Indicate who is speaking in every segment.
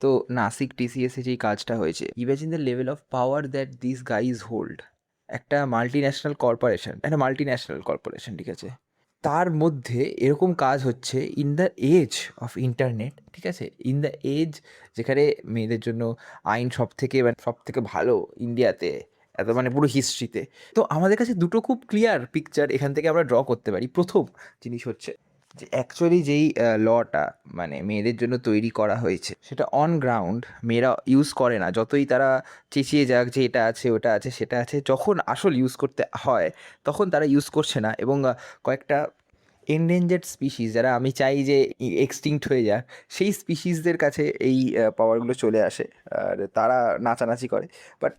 Speaker 1: তো নাসিক টিসিএসে যেই কাজটা হয়েছে, imagine the level of power that this guys hold. একটা মাল্টি ন্যাশনাল কর্পোরেশন, ঠিক আছে, তার মধ্যে এরকম কাজ হচ্ছে in the age of internet, ঠিক আছে, ইন দ্য এজ যেখানে মেয়েদের জন্য আইন সব থেকে ভালো ইন্ডিয়াতে, এত মানে পুরো হিস্ট্রিতে। তো আমাদের কাছে দুটো খুব ক্লিয়ার পিকচার এখান থেকে আমরা ড্র করতে পারি। প্রথম জিনিস হচ্ছে যে অ্যাকচুয়ালি যেই লটা মানে মেয়েদের জন্য তৈরি করা হয়েছে সেটা অন গ্রাউন্ড মেয়েরা ইউজ করে না। যতই তারা চেঁচিয়ে যাক যে এটা আছে ওটা আছে সেটা আছে, যখন আসল ইউজ করতে হয় তখন তারা ইউজ করছে না। এবং কয়েকটা এন্ডেঞ্জার্ড স্পিসিস যারা আমি চাই যে এক্সটিংক্ট হয়ে যাক, সেই স্পিসিসদের কাছে এই পাওয়ারগুলো চলে আসে আর তারা নাচানাচি করে। বাট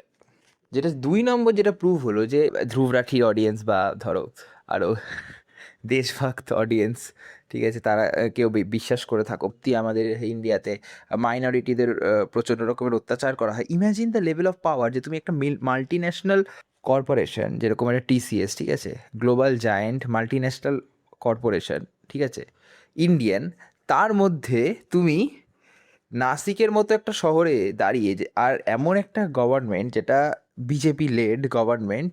Speaker 1: যেটা 2 নম্বর যেটা প্রুভ হলো যে ধ্রুব রাঠির অডিয়েন্স বা ধরো আরও দেশভক্ত অডিয়েন্স, ঠিক আছে, তারা কেউ বিশ্বাস করে থাকো আমাদের ইন্ডিয়াতে মাইনরিটিদের প্রচণ্ড রকমের অত্যাচার করা হয়। ইম্যাজিন দ্য লেভেল অফ পাওয়ার যে তুমি একটা মাল্টি ন্যাশনাল কর্পোরেশন যেরকম একটা টিসিএস, ঠিক আছে, global giant multi national corporation, ঠিক আছে, ইন্ডিয়ান, তার মধ্যে তুমি নাসিকের মতো একটা শহরে দাঁড়িয়ে যে আর এমন একটা গভর্নমেন্ট যেটা বিজেপি লেড গভর্নমেন্ট,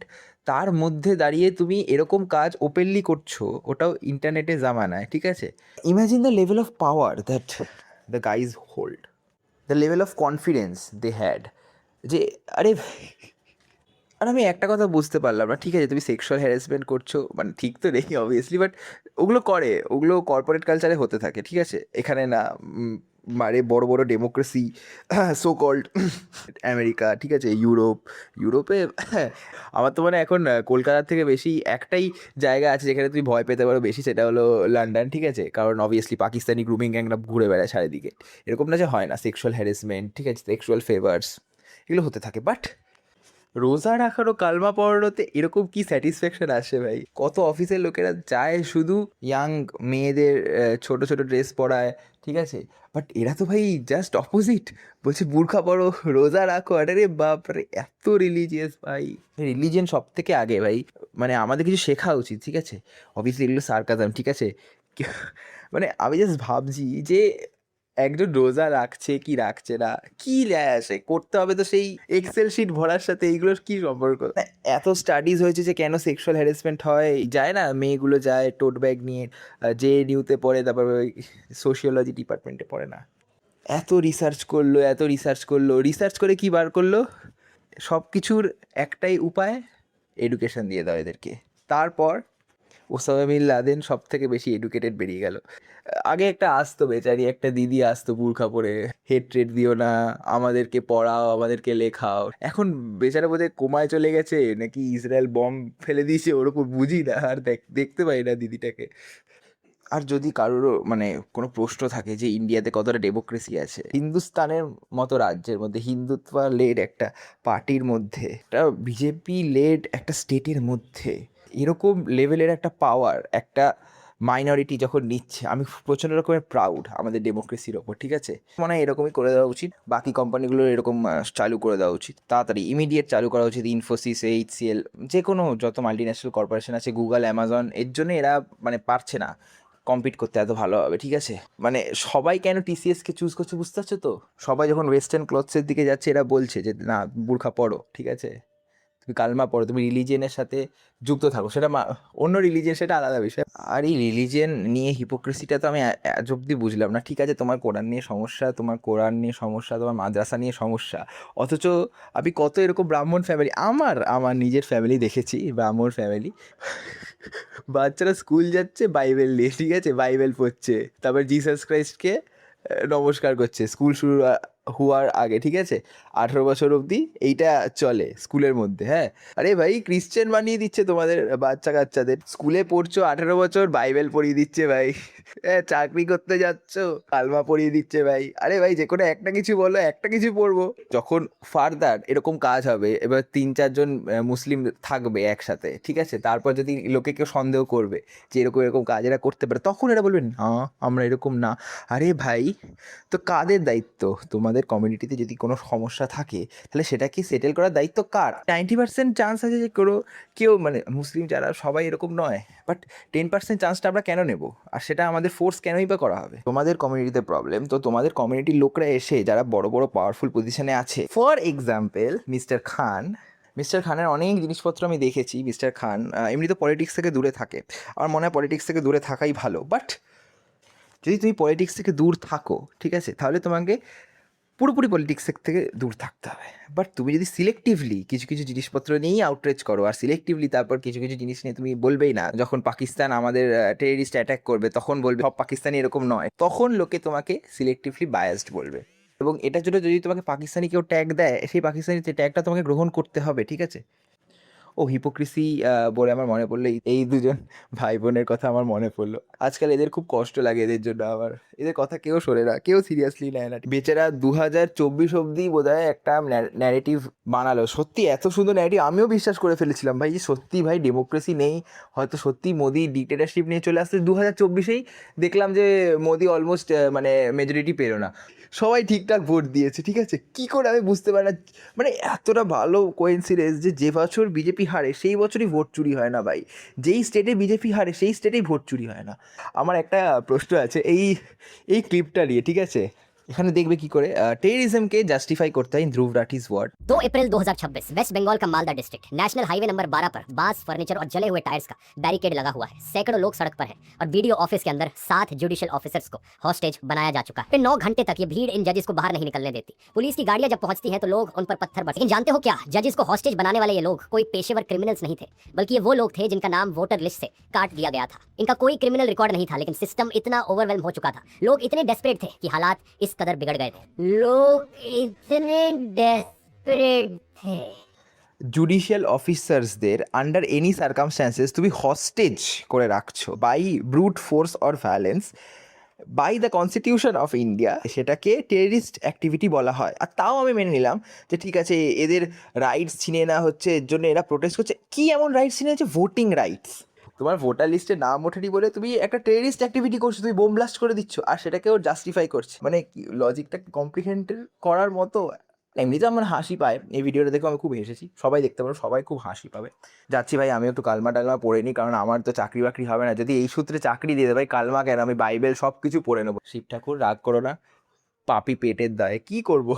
Speaker 1: তার মধ্যে দাঁড়িয়ে তুমি এরকম কাজ ওপেনলি করছো, ওটাও ইন্টারনেটে জামানায়, ঠিক আছে। Imagine the level of power that the guys hold, the level of confidence they had. যে আরে আর আমি একটা কথা বুঝতে পারলাম না, ঠিক আছে তুমি সেক্সুয়াল হ্যারাসমেন্ট করছো, মানে ঠিক তো নেই অবভিয়াসলি, বাট ওগুলো কর্পোরেট কালচারে হতে থাকে, ঠিক আছে, এখানে না। মানে বড় বড় ডেমোক্রেসি সো কল্ড আমেরিকা, ঠিক আছে, ইউরোপে আমার তো মানে এখন কলকাতার থেকে বেশি একটাই জায়গা আছে যেখানে তুমি ভয় পেতে পারো বেশি, সেটা হলো লন্ডন, ঠিক আছে, কারণ অবভিয়াসলি পাকিস্তানি গ্রুমিং গ্যাংরা ঘুরে বেড়ায় চারিদিকে। এরকম না যে হয় না সেক্সুয়াল হ্যারাসমেন্ট, ঠিক আছে, সেক্সুয়াল ফেভার্স এগুলো হতে থাকে। বাট রোজা রাখারও কালমা পড়ানোতে এরকম কি স্যাটিসফ্যাকশন আসে ভাই? কত অফিসের লোকেরা যায় শুধু ইয়াং মেয়েদের ছোট ছোট ড্রেস পরায়, ঠিক আছে, বাট এরা তো ভাই জাস্ট অপোজিট, বলছে বুরখা পরো, রোজা রাখো। আরে বাপরে, এত রিলিজিয়াস ভাই। রিলিজিয়ান সব থেকে আগে ভাই, মানে আমাদের কিছু শেখা উচিত, ঠিক আছে, অবভিয়াসলি এগুলো সার্কাজম, ঠিক আছে। মানে আমি জাস্ট ভাবছি যে একজন রোজা রাখছে কি রাখছে না, কি যায় আসে, করতে হবে তো সেই এক্সেল শিট ভরার সাথে এইগুলোর কি সম্পর্ক? এত স্টাডিজ হয়েছে যে কেন সেক্সুয়াল হ্যারাসমেন্ট হয়, যায় না মেয়েগুলো যায় টোট ব্যাগ নিয়ে, যে নিউতে পড়ে, তারপর ওই সোশিওলজি ডিপার্টমেন্টে পড়ে না, এত রিসার্চ করলো, রিসার্চ করে কি বার করলো? সব কিছুর একটাই উপায়, এডুকেশন দিয়ে দাও এদেরকে। তারপর ওসামা বিন লাদেন সব থেকে বেশি এডুকেটেড বেরিয়ে গেল। আগে একটা আসতো বেচারি একটা দিদি আসতো বুরখা পরে, হেড ট্রেড দিও না, আমাদেরকে পড়াও, আমাদেরকে লেখাও। এখন বেচারা বোধহয় কোমায় চলে গেছে নাকি ইসরায়েল বম্ব ফেলে দিয়েছে ওর উপর, বুঝি না, আর দেখতে পাই না দিদিটাকে। আর যদি কারোরও মানে কোনো প্রশ্ন থাকে যে ইন্ডিয়াতে কতটা ডেমোক্রেসি আছে, হিন্দুস্তানের মতো রাজ্যের মধ্যে, হিন্দুত্ব লেড একটা পার্টির মধ্যে, একটা বিজেপি লেড একটা স্টেটের মধ্যে এরকম লেভেলের একটা পাওয়ার একটা মাইনরিটি যখন নিচ্ছে, আমি প্রচণ্ড রকমের প্রাউড আমাদের ডেমোক্রেসির ওপর, ঠিক আছে। মনে হয় এরকমই করে দেওয়া উচিত, বাকি কোম্পানিগুলোর এরকম চালু করে দেওয়া উচিত, তাড়াতাড়ি ইমিডিয়েট চালু করা উচিত। ইনফোসিস, এইচসিএল, যে কোনো যত মাল্টি ন্যাশনাল কর্পোরেশন আছে, গুগল, অ্যামাজন, এর জন্য এরা মানে পারছে না কম্পিট করতে এত ভালোভাবে, ঠিক আছে। মানে সবাই কেন টিসিএসকে চুজ করছে বুঝতে পারছো তো? সবাই যখন ওয়েস্টার্ন ক্লথসের দিকে যাচ্ছে এরা বলছে যে না, বুরখা পরো, ঠিক আছে, তুমি কালমা পড়ো, তুমি রিলিজিয়নের সাথে যুক্ত থাকো, সেটা অন্য রিলিজিয়ন, সেটা আলাদা বিষয়। আর এই রিলিজিয়ন নিয়ে হিপোক্রেসিটা তো আমি আজ অব্দি বুঝলাম না। ঠিক আছে, তোমার কোরআন নিয়ে সমস্যা, তোমার মাদ্রাসা নিয়ে সমস্যা, অথচ আমি কত এরকম ব্রাহ্মণ ফ্যামিলি, আমার নিজের ফ্যামিলি দেখেছি, ব্রাহ্মণ ফ্যামিলি, বাচ্চারা স্কুল যাচ্ছে বাইবেল নিয়ে, ঠিক আছে, বাইবেল পড়ছে, তারপর জিসাস ক্রাইস্টকে নমস্কার করছে স্কুল শুরু হওয়ার আগে, ঠিক আছে, 18 বছর অবধি এইটা চলে স্কুলের মধ্যে। হ্যাঁ, আরে ভাই ক্রিশ্চেন বানিয়ে দিচ্ছে তোমাদের বাচ্চা কাচ্চাদের, স্কুলে পড়ছো 18 বছর, বাইবেল পড়িয়ে দিচ্ছে ভাই। হ্যাঁ, চাকরি করতে যাচ্ছ, কালমা পড়িয়ে দিচ্ছে ভাই। আরে ভাই যে কোনো একটা কিছু বলো, একটা কিছু পড়বো। যখন ফার্দার এরকম কাজ হবে, এবার 3-4 জন মুসলিম থাকবে একসাথে, ঠিক আছে, তারপর যদি লোকে কেউ সন্দেহ করবে যে এরকম এরকম কাজ এরা করতে পারে, তখন এরা বলবে না, আমরা এরকম না। আরে ভাই, তো কাদের দায়িত্ব? তোমাদের তোমাদের কমিউনিটিতে যদি কোনো সমস্যা থাকে তাহলে সেটাকে সেটেল করার দায়িত্ব কার? 90% চান্স আছে যে কেউ মানে মুসলিম যারা সবাই এরকম নয়, বাট 10% চান্সটা আমরা কেন নেব? আর সেটা আমাদের ফোর্স কেনই বা করা হবে? তোমাদের কমিউনিটিতে প্রবলেম, তো তোমাদের কমিউনিটির লোকরা এসে যারা বড় বড় পাওয়ারফুল পজিশনে আছে, ফর এক্সাম্পল মিস্টার খানের অনেক জিনিসপত্র আমি দেখেছি। মিস্টার খান এমনি তো পলিটিক্স থেকে দূরে থাকে, আমার মনে হয় পলিটিক্স থেকে দূরে থাকাই ভালো। বাট যদি তুমি পলিটিক্স থেকে দূর থাকো, ঠিক আছে, তাহলে তোমাকে পুরোপুরি পলিটিক্স থেকে দূর থাকতে হবে। বাট তুমি যদি সিলেক্টিভলি কিছু কিছু জিনিসপত্র নিয়েই আউটরিচ করো, আর সিলেক্টিভলি তারপর কিছু কিছু জিনিস নিয়ে তুমি বলবেই না, যখন পাকিস্তান আমাদের টেররিস্ট অ্যাটাক করবে তখন বলবে সব পাকিস্তানি এরকম নয়, তখন লোকে তোমাকে সিলেক্টিভলি বায়াসড বলবে। এবং এটার জন্য যদি তোমাকে পাকিস্তানি কেউ ট্যাগ দেয়, সেই পাকিস্তানি ট্যাগটা তোমাকে গ্রহণ করতে হবে, ঠিক আছে? ও হিপোক্রিসি বলে আমার মনে পড়লো এই দুজন ভাই বোনের কথা আমার মনে পড়লো। আজকাল এদের খুব কষ্ট লাগে, এদের জন্য আমার এদের কথা কেউ শোনে না, কেউ সিরিয়াসলি নেয় না। বেচারা 2024 অব্দি বোধহয় একটা ন্যারেটিভ বানালো, সত্যি এত সুন্দর ন্যারেটিভ, আমিও বিশ্বাস করে ফেলেছিলাম ভাই যে সত্যি ভাই ডেমোক্রেসি নেই, হয়তো সত্যি মোদি ডিক্টেটারশিপ নিয়ে চলে আসছে। 2024-এই দেখলাম যে মোদি অলমোস্ট মানে মেজরিটি পেলো না, সবাই ঠিকঠাক ভোট দিয়েছে, ঠিক আছে। কী করে আমি বুঝতে পারি না, মানে এতটা ভালো কোইন্সিডেন্স যে বছর বিজেপি হারে সেই বছরই ভোট চুরি হয় না ভাই, যেই স্টেটে বিজেপি হারে সেই স্টেটেই ভোট চুরি হয় না। আমার একটা প্রশ্ন আছে এই ক্লিপটা নিয়ে, ঠিক আছে। এখানে দেখবে কি করে টেররিজমকে জাস্টিফাই করতে হয় in Dhruv Rathee's word.
Speaker 2: 2 April 2026 west Bengal का Malda district national highway number 12 पर बांस फर्नीचर और जले हुए टायर्स का बैरिकेड लगा हुआ है। सैकड़ों लोग सड़क पर हैं और बीडीओ ऑफिस के अंदर 7 जुडिशियल ऑफिसर्स को हॉस्टेज बनाया जा चुका है। फिर 9 घंटे तक ये भीड़ इन जजेस को बाहर नहीं निकलने देती। पुलिस की गाड़ियां जब पहुंचती हैं तो लोग उन पर पत्थर बरसाते। लेकिन जानते हो क्या, जजेस को हॉस्टेज बनाने वाले ये लोग कोई पेशेवर क्रिमिनल्स नहीं थे, बल्कि ये वो लोग थे जिनका नाम वोटर लिस्ट से काट दिया गया था। इनका कोई क्रिमिनल रिकॉर्ड नहीं था, लेकिन सिस्टम इतना ओवरवेल्म हो चुका था, लोग इतने डेस्परेट थे कि हालात इस कदर बिगड़ गए थे। लोग इतने डेस्परेट थे।
Speaker 1: জুডিশিয়াল অফিসার্সদের আন্ডার এনি সার্কামস্ট্যান্সেস তুমি হস্টেজ করে রাখছো by brute force or violence by the constitution of India, সেটাকে টেররিস্ট অ্যাক্টিভিটি বলা হয়। আর তাও আমি মেনে নিলাম যে ঠিক আছে এদের রাইটস ছিনে নেওয়া হচ্ছে, এর জন্য এরা প্রোটেস্ট করছে। কী এমন রাইটস ছিনে আছে? Voting rights. তোমার ভোটার লিস্টে নাম ওঠেনি বলে তুমি একটা টেররিস্ট অ্যাক্টিভিটি করছো, তুমি বোম ব্লাস্ট করে দিচ্ছ, আর সেটাকেও জাস্টিফাই করছে। মানে লজিকটা কমপ্রিহেন্ড করার মতো। এমনিতে আমার হাসি পায়, এই ভিডিওটা দেখে আমি খুব হেসেছি। সবাই দেখতে পারো, সবাই খুব হাসি পাবে। যাচ্ছি ভাই, আমি একটু কালমা টালমা পড়ে নিই, কারণ আমার তো চাকরি বাকরি হবে না। যদি এই সূত্রে চাকরি দিয়ে দেয় ভাই, কালমা কেন, আমি বাইবেল সব কিছু পড়ে নেবো। শিব ঠাকুর রাগ করো না, পাপি পেটের দায়ে কী করবো।